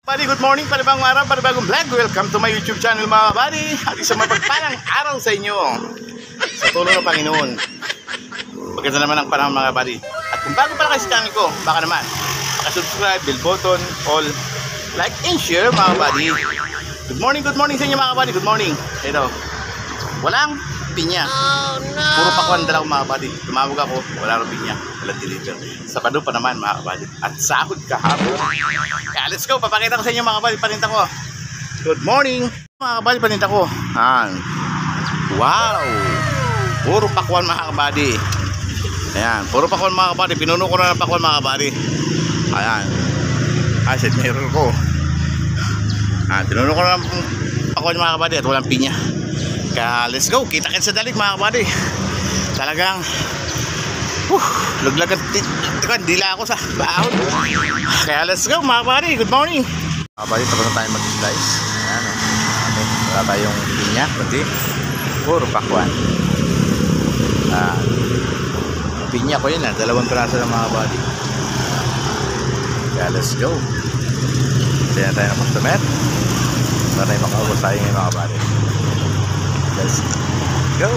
Buddy, good morning, panibagong araw, panibagong vlog. Welcome to my YouTube channel mga buddy. At isang mapagpalang araw sa inyo sa tulong ng Panginoon. Maganda naman ang panahon mga buddy. At kung bago pa lang kayo sa channel ko, baka naman subscribe, bell button, all, like and share mga buddy. Good morning sa inyo mga buddy. Good morning. Ito, walang pinya. Oh, no. Puro pakwan dala ko mga buddy. Tumawag ako, wala rin pinya, walang deliver. Sabado pa naman mga buddy. At sahod kahapon. Kaya let's go, papakita ko sa inyo mga buddy, paninta ko. Good morning mga buddy, paninta ko. Wow, puro pakwan mga buddy. Ayan, puro pakwan mga buddy. Pinuno ko na ng pakwan mga buddy. Ayan, asset mirror ko. Pinuno ko na ng pakwan mga buddy at walang pinya. Kaya let's go, kita-kits sa dalig mga buddy. Talagang luglagan dila ako sa baon. Kaya let's go mga buddy, good morning mga buddy. Tapos na tayo mag-slice. Ayan o, wala tayong pinya, kundi puro pakwan. Pinya ko yun dalawang piraso ng mga buddy. Kaya let's go. Kaya tayo ng customer para tayo makaubos tayo ngayon mga buddy. Let's go.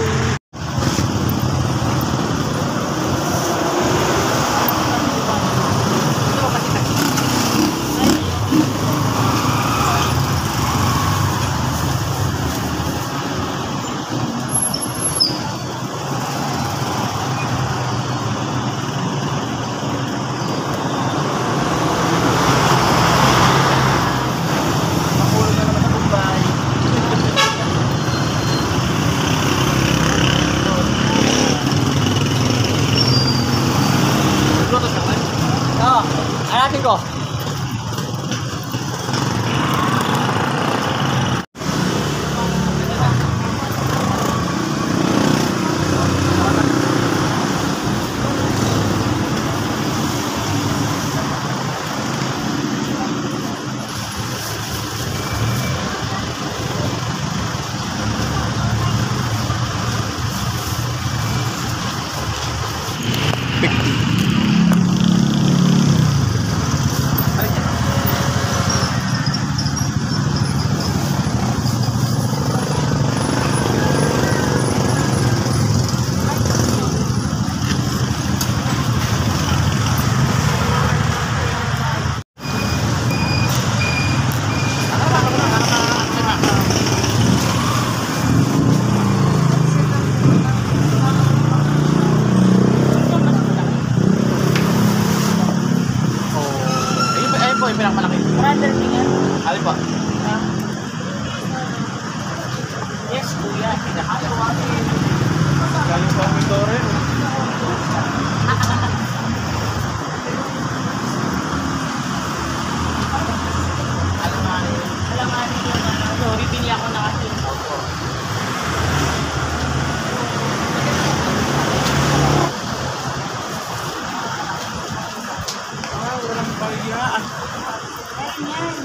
Hanatin ko. Yung pinakamalaki. Brother niya. Alin po? Yes, kuya. Pinakalawakin. Galing sa Mindoro yun. Alamani yun. Sorry, bili ako na kasi. Walang paya. Ayan.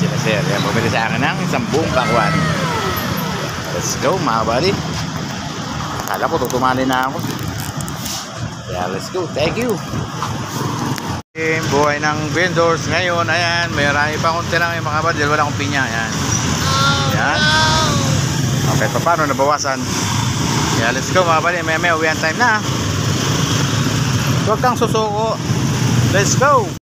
Sila sir, yan, bumili sa akin ng isang buong pakwan. Let's go mga buddy. Akala ko tutumali na ako. Kaya let's go, thank you. Buhay ng vendors ngayon. Ayan, marami pa konti lang yung mga buddy. Wala akong pinya. Ayan. Ayan. Okay, paano nabawasan? Kaya let's go mga buddy. May uwian time na. Huwag kang susuko. Let's go.